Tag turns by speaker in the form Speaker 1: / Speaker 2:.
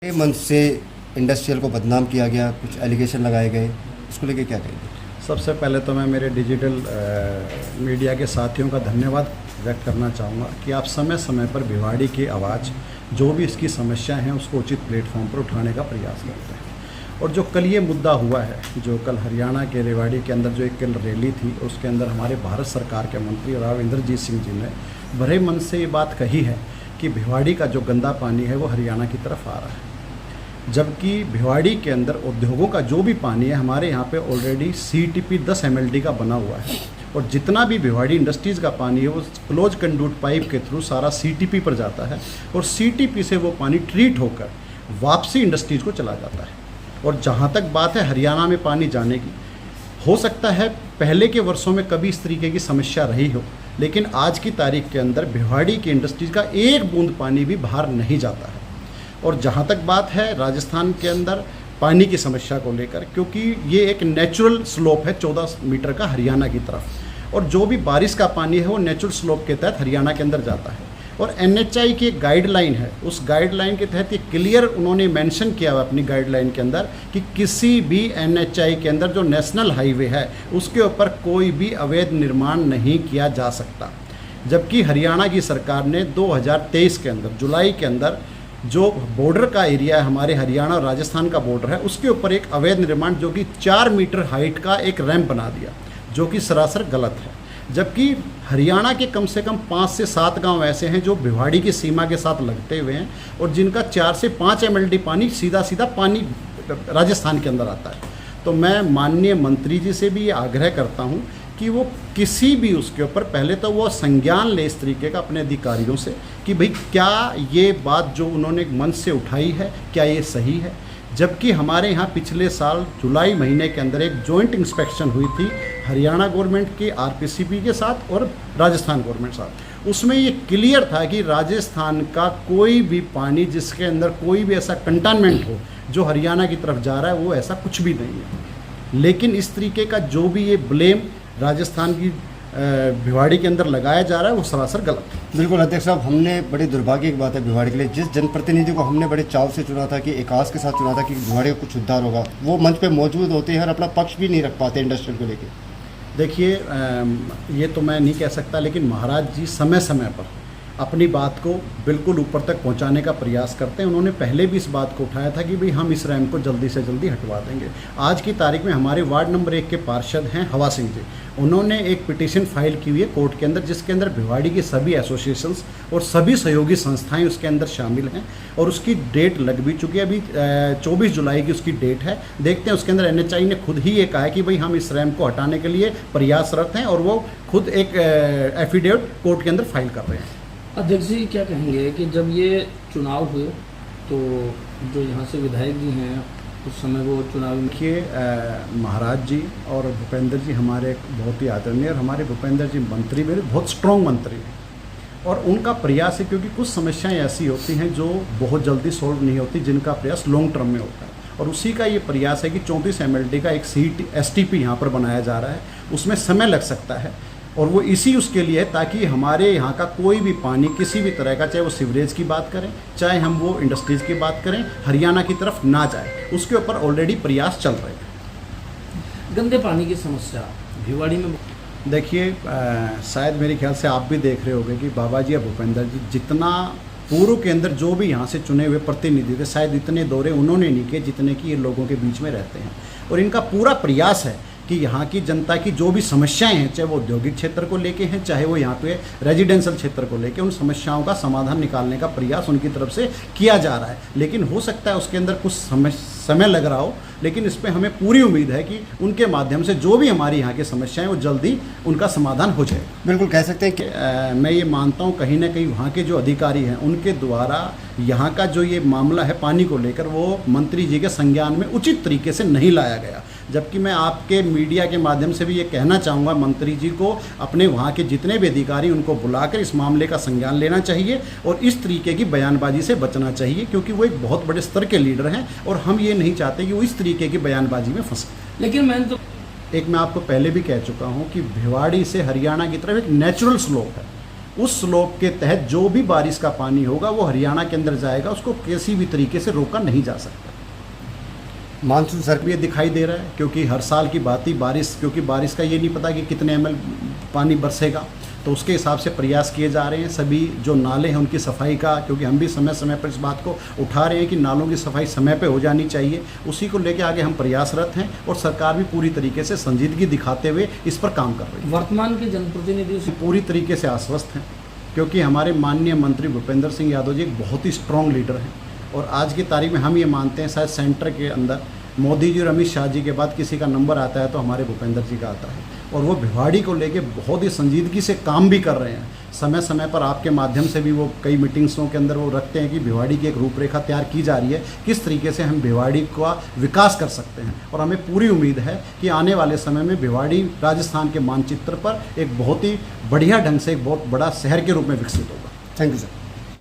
Speaker 1: ये मंच से इंडस्ट्रियल को बदनाम किया गया, कुछ एलिगेशन लगाए गए, इसको लेके क्या कहेंगे?
Speaker 2: सबसे पहले तो मैं मेरे डिजिटल मीडिया के साथियों का धन्यवाद व्यक्त करना चाहूँगा कि आप समय समय पर भिवाड़ी की आवाज़, जो भी इसकी समस्या हैं, उसको उचित प्लेटफॉर्म पर उठाने का प्रयास करते हैं। और जो कल ये मुद्दा हुआ है, जो कल हरियाणा के रेवाड़ी के अंदर जो एक कल रैली थी, उसके अंदर हमारे भारत सरकार के मंत्री राव इंद्रजीत सिंह जी ने बड़े मन से ये बात कही है कि भिवाड़ी का जो गंदा पानी है वो हरियाणा की तरफ आ रहा है, जबकि भिवाड़ी के अंदर उद्योगों का जो भी पानी है, हमारे यहाँ पे ऑलरेडी CTP 10 MLD का बना हुआ है, और जितना भी भिवाड़ी इंडस्ट्रीज़ का पानी है वो क्लोज कंडूट पाइप के थ्रू सारा CTP पर जाता है, और CTP से वो पानी ट्रीट होकर वापसी इंडस्ट्रीज़ को चला जाता है। और जहाँ तक बात है हरियाणा में पानी जाने की, हो सकता है पहले के वर्षों में कभी इस तरीके की समस्या रही हो, लेकिन आज की तारीख के अंदर भिवाड़ी की इंडस्ट्रीज़ का एक बूंद पानी भी बाहर नहीं जाता है। और जहाँ तक बात है राजस्थान के अंदर पानी की समस्या को लेकर, क्योंकि ये एक नेचुरल स्लोप है 14 मीटर का हरियाणा की तरफ, और जो भी बारिश का पानी है वो नेचुरल स्लोप के तहत हरियाणा के अंदर जाता है। और NHI की एक गाइडलाइन है, उस गाइडलाइन के तहत ये क्लियर उन्होंने मेंशन किया हुआ अपनी गाइडलाइन के अंदर कि किसी भी NHI के अंदर जो नेशनल हाईवे है उसके ऊपर कोई भी अवैध निर्माण नहीं किया जा सकता। जबकि हरियाणा की सरकार ने 2023 के अंदर जुलाई के अंदर जो बॉर्डर का एरिया है, हमारे हरियाणा और राजस्थान का बॉर्डर है, उसके ऊपर एक अवैध निर्माण जो कि 4 मीटर हाइट का एक रैंप बना दिया, जो कि सरासर गलत है। जबकि हरियाणा के कम से कम 5 से 7 गांव ऐसे हैं जो भिवाड़ी की सीमा के साथ लगते हुए हैं, और जिनका 4 से 5 MLD पानी सीधा सीधा पानी राजस्थान के अंदर आता है। तो मैं माननीय मंत्री जी से भी ये आग्रह करता हूँ कि वो किसी भी उसके ऊपर पहले तो वो संज्ञान ले इस तरीके का अपने अधिकारियों से कि भाई क्या ये बात जो उन्होंने मंच से उठाई है क्या ये सही है। जबकि हमारे यहाँ पिछले साल जुलाई महीने के अंदर एक जॉइंट इंस्पेक्शन हुई थी हरियाणा गवर्नमेंट के RPCP के साथ और राजस्थान गवर्नमेंट साथ, उसमें ये क्लियर था कि राजस्थान का कोई भी पानी जिसके अंदर कोई भी ऐसा कंटानमेंट हो जो हरियाणा की तरफ जा रहा है, वो ऐसा कुछ भी नहीं है। लेकिन इस तरीके का जो भी ये ब्लेम राजस्थान की भिवाड़ी के अंदर लगाया जा रहा है वो सरासर गलत है।
Speaker 1: बिल्कुल अध्यक्ष साहब, हमने बड़ी दुर्भाग्य की बात है भिवाड़ी के लिए, जिस जनप्रतिनिधि को हमने बड़े चाव से चुना था कि एकास के साथ चुना था कि भिवाड़ी का कुछ उद्धार होगा, वो मंच पे मौजूद होते हैं और अपना पक्ष भी नहीं रख पाते इंडस्ट्रियल को लेकर।
Speaker 2: देखिए, ये तो मैं नहीं कह सकता, लेकिन महाराज जी समय समय पर अपनी बात को बिल्कुल ऊपर तक पहुंचाने का प्रयास करते हैं। उन्होंने पहले भी इस बात को उठाया था कि भाई हम इस रैंप को जल्दी से जल्दी हटवा देंगे। आज की तारीख में हमारे वार्ड नंबर 1 के पार्षद हैं हवा सिंह जी, उन्होंने एक पिटीशन फाइल की हुई है कोर्ट के अंदर, जिसके अंदर भिवाड़ी की सभी एसोसिएशंस और सभी सहयोगी संस्थाएं उसके अंदर शामिल हैं, और उसकी डेट लग भी चुकी है। अभी 24 जुलाई की उसकी डेट है। देखते हैं, उसके अंदर NHI ने खुद ही ये कहा है कि भाई हम इस रैंप को हटाने के लिए प्रयासरत हैं, और वो खुद एक एफिडेविट कोर्ट के अंदर फाइल कर रहे हैं।
Speaker 3: अध्यक्ष जी क्या कहेंगे कि जब ये चुनाव हुए तो जो यहाँ से विधायक जी हैं उस समय वो चुनाव में
Speaker 2: देखिए, महाराज जी और भूपेंद्र जी हमारे बहुत ही आदरणीय, और हमारे भूपेंद्र जी मंत्री मेरे बहुत स्ट्रॉन्ग मंत्री हैं, और उनका प्रयास है, क्योंकि कुछ समस्याएं ऐसी होती हैं जो बहुत जल्दी सॉल्व नहीं होती, जिनका प्रयास लॉन्ग टर्म में होता है, और उसी का ये प्रयास है कि 34 MLD का एक STP यहाँ पर बनाया जा रहा है। उसमें समय लग सकता है, और वो इसी उसके लिए है ताकि हमारे यहाँ का कोई भी पानी किसी भी तरह का, चाहे वो सीवरेज की बात करें, चाहे हम वो इंडस्ट्रीज़ की बात करें, हरियाणा की तरफ ना जाए। उसके ऊपर ऑलरेडी प्रयास चल रहे हैं।
Speaker 3: गंदे पानी की समस्या भिवाड़ी में,
Speaker 2: देखिए, शायद मेरे ख्याल से आप भी देख रहे होंगे कि बाबा जी या भूपेंद्र जी जितना पूर्व के अंदर जो भी यहाँ से चुने हुए प्रतिनिधि थे, शायद इतने दौरे उन्होंने नहीं किए जितने कि ये लोगों के बीच में रहते हैं। और इनका पूरा प्रयास है कि यहाँ की जनता की जो भी समस्याएं हैं, चाहे वो औद्योगिक क्षेत्र को लेके हैं, चाहे वो यहाँ पे रेजिडेंशियल क्षेत्र को लेके, उन समस्याओं का समाधान निकालने का प्रयास उनकी तरफ से किया जा रहा है। लेकिन हो सकता है उसके अंदर कुछ समय लग रहा हो, लेकिन इस पर हमें पूरी उम्मीद है कि उनके माध्यम से जो भी हमारी यहाँ की समस्याएं वो जल्दी उनका समाधान हो जाए।
Speaker 1: बिल्कुल कह सकते हैं कि
Speaker 2: मैं ये मानता हूँ कहीं ना कहीं वहाँ के जो अधिकारी हैं उनके द्वारा यहाँ का जो ये मामला है पानी को लेकर, वो मंत्री जी के संज्ञान में उचित तरीके से नहीं लाया गया। जबकि मैं आपके मीडिया के माध्यम से भी ये कहना चाहूँगा मंत्री जी को, अपने वहाँ के जितने भी अधिकारी उनको बुलाकर इस मामले का संज्ञान लेना चाहिए, और इस तरीके की बयानबाजी से बचना चाहिए, क्योंकि वो एक बहुत बड़े स्तर के लीडर हैं, और हम ये नहीं चाहते कि वो इस तरीके की बयानबाजी में फंसे।
Speaker 3: लेकिन मैं
Speaker 2: आपको पहले भी कह चुका हूँ कि भिवाड़ी से हरियाणा की तरफ एक नेचुरल स्लोप है, उस स्लोप के तहत जो भी बारिश का पानी होगा वो हरियाणा के अंदर जाएगा, उसको किसी भी तरीके से रोका नहीं जा सकता।
Speaker 1: मानसून सर
Speaker 2: ये दिखाई दे रहा है क्योंकि हर साल की बात ही बारिश, क्योंकि बारिश का ये नहीं पता कि कितने ml पानी बरसेगा, तो उसके हिसाब से प्रयास किए जा रहे हैं। सभी जो नाले हैं उनकी सफाई का, क्योंकि हम भी समय समय पर इस बात को उठा रहे हैं कि नालों की सफाई समय पे हो जानी चाहिए, उसी को लेकर आगे हम प्रयासरत हैं और सरकार भी पूरी तरीके से संजीदगी दिखाते हुए इस पर काम कर रही है।
Speaker 3: वर्तमान के जनप्रतिनिधियों से
Speaker 2: पूरी तरीके से आश्वस्त हैं क्योंकि हमारे माननीय मंत्री भूपेंद्र सिंह यादव जी एक बहुत ही स्ट्रॉन्ग लीडर हैं और आज की तारीख में हम ये मानते हैं शायद सेंटर के अंदर मोदी जी और अमित शाह जी के बाद किसी का नंबर आता है तो हमारे भूपेंद्र जी का आता है और वो भिवाड़ी को लेके बहुत ही संजीदगी से काम भी कर रहे हैं। समय समय पर आपके माध्यम से भी वो कई मीटिंग्सों के अंदर वो रखते हैं कि भिवाड़ी की एक रूपरेखा तैयार की जा रही है, किस तरीके से हम भिवाड़ी का विकास कर सकते हैं और हमें पूरी उम्मीद है कि आने वाले समय में भिवाड़ी राजस्थान के मानचित्र पर एक बहुत ही बढ़िया ढंग से एक बहुत बड़ा शहर के रूप में विकसित होगा।
Speaker 1: Thank you sir.